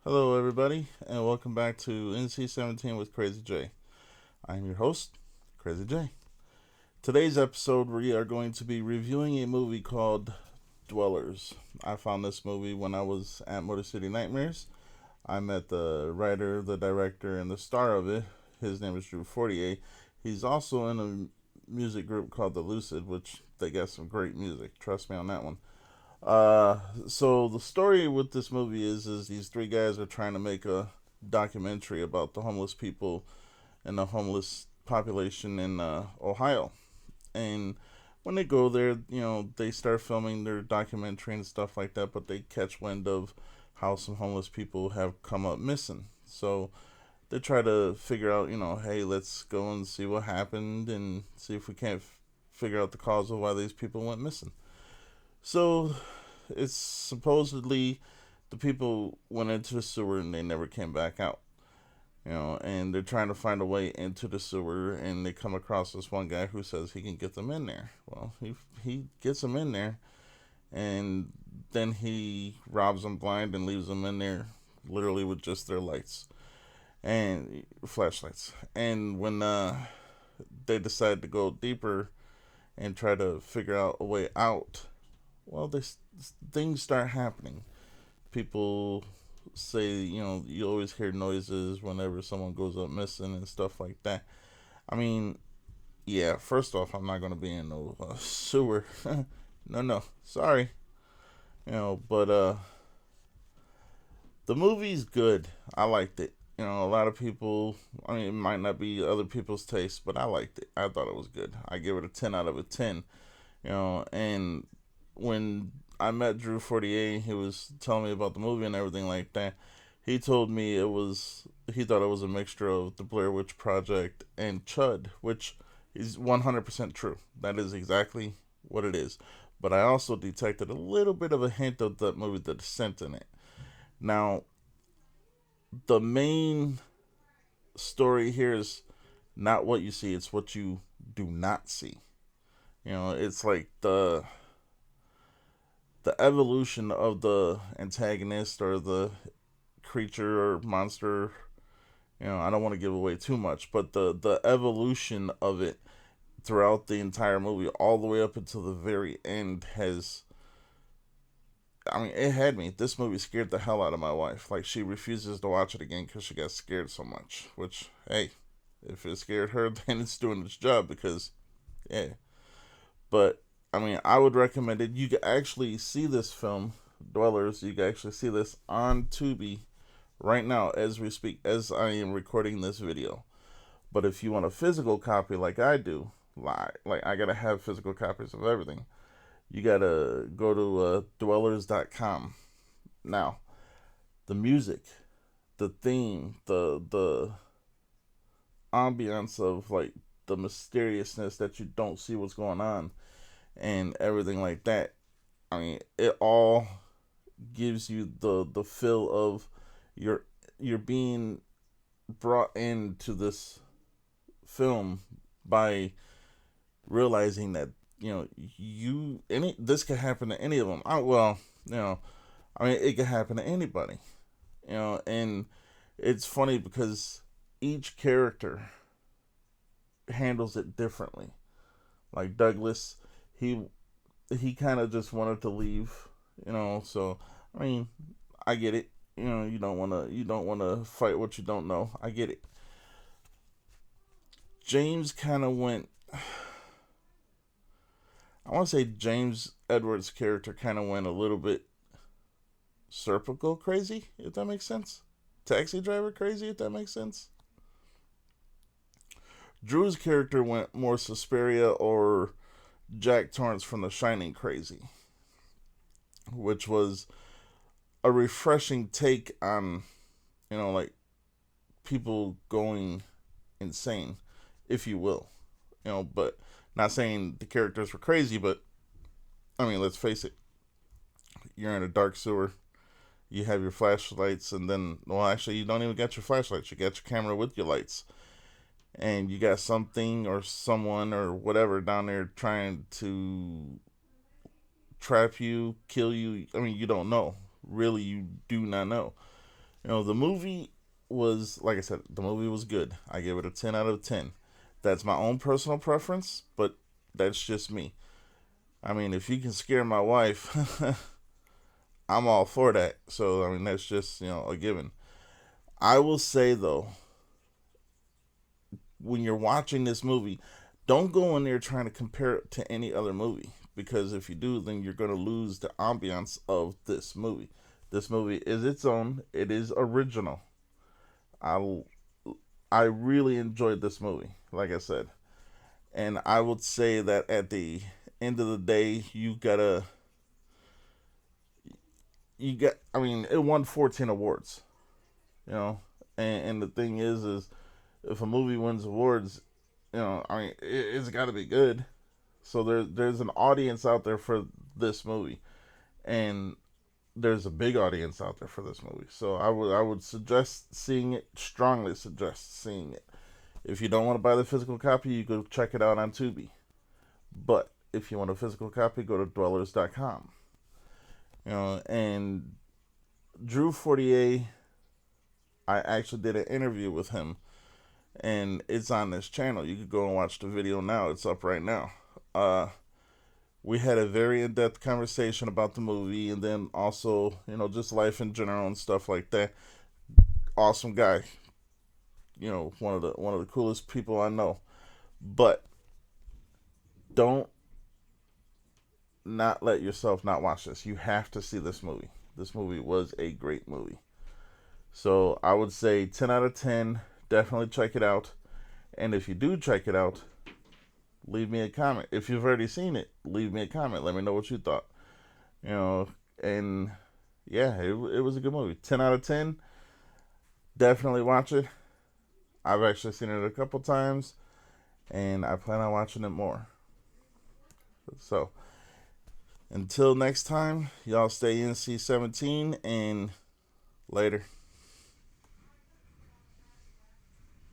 Hello, everybody, and welcome back to NC17 with Crazy J. I'm your host, Crazy J. Today's episode, we are going to be reviewing a movie called Dwellers. I found this movie when I was at Motor City Nightmares. I met the writer, the director, and the star of it. His name is Drew Fortier. He's also in a music group called The Lucid, which they got some great music. Trust me on that one. So the story with this movie is these three guys are trying to make a documentary about the homeless people and the homeless population in Ohio. And when they go there, they start filming their documentary and stuff like that, but they catch wind of how some homeless people have come up missing. So they try to figure out, hey, let's go and see what happened and see if we can't figure out the cause of why these people went missing. So it's supposedly the people went into the sewer and they never came back out. And they're trying to find a way into the sewer, and they come across this one guy who says he can get them in there. Well, he gets them in there, and then he robs them blind and leaves them in there, literally with just their lights and flashlights. And when they decide to go deeper and try to figure out a way out, well, things start happening. People say, you always hear noises whenever someone goes up missing and stuff like that. I mean, yeah, first off, I'm not going to be in no sewer. No, sorry. But the movie's good. I liked it. A lot of people, I mean, it might not be other people's taste, but I liked it. I thought it was good. I give it a 10 out of a 10. And when I met Drew Fortier, he was telling me about the movie and everything like that. He told me he thought it was a mixture of the Blair Witch Project and Chud, which is 100% true. That is exactly what it is. But I also detected a little bit of a hint of that movie, The Descent, in it. Now, the main story here is not what you see, it's what you do not see. It's like the evolution of the antagonist or the creature or monster. I don't want to give away too much, but the evolution of it throughout the entire movie, all the way up until the very end, has. I mean, it had me. This movie scared the hell out of my wife. Like, she refuses to watch it again because she got scared so much. Which, hey, if it scared her, then it's doing its job because, yeah. But I mean, I would recommend it. You can actually see this film, Dwellers. You can actually see this on Tubi right now as we speak, as I am recording this video. But if you want a physical copy, like I do, like I gotta have physical copies of everything. You gotta go to dwellers.com. Now, the music, the theme, the ambiance of like the mysteriousness that you don't see what's going on and everything like that. I mean, it all gives you the feel of you're you're being brought into this film by realizing that you any this could happen to any of them. I mean, it could happen to anybody. And it's funny because each character handles it differently. Like Douglas, he he kind of just wanted to leave. So I mean, I get it. You don't want to fight what you don't know. I get it. James kind of went. I want to say James Edwards' character kind of went a little bit Serpico crazy, if that makes sense. Taxi driver crazy, if that makes sense. Drew's character went more Suspiria or Jack Torrance from The Shining crazy, which was a refreshing take on, like people going insane, if you will. But not saying the characters were crazy, but I mean, let's face it. You're in a dark sewer. You have your flashlights, and then, well, actually, you don't even got your flashlights. You got your camera with your lights, and you got something or someone or whatever down there trying to trap you, kill you. I mean, you don't know. Really, you do not know. The movie was, like I said, the movie was good. I gave it a 10 out of 10. That's my own personal preference, but that's just me. I mean, if you can scare my wife, I'm all for that. So, I mean, that's just, a given. I will say, though, when you're watching this movie, don't go in there trying to compare it to any other movie. Because if you do, then you're going to lose the ambiance of this movie. This movie is its own, it is original. I, I really enjoyed this movie, like I said. And I would say that at the end of the day, I mean, it won 14 awards, you know? And the thing is if a movie wins awards, I mean, it's got to be good. So there's an audience out there for this movie. And there's a big audience out there for this movie. So I would suggest seeing it, strongly suggest seeing it. If you don't want to buy the physical copy, you go check it out on Tubi. But if you want a physical copy, go to dwellers.com. And Drew Fortier, I actually did an interview with him, and it's on this channel. You could go and watch the video now. It's up right now. We had a very in-depth conversation about the movie, and then also, just life in general and stuff like that. Awesome guy. One of the coolest people I know. But don't not let yourself not watch this. You have to see this movie. This movie was a great movie. So I would say 10 out of 10. Definitely check it out. And if you do check it out, leave me a comment. If you've already seen it, leave me a comment. Let me know what you thought. And yeah, it was a good movie. 10 out of 10. Definitely watch it. I've actually seen it a couple times, and I plan on watching it more. So, until next time, y'all stay NC-17, and later.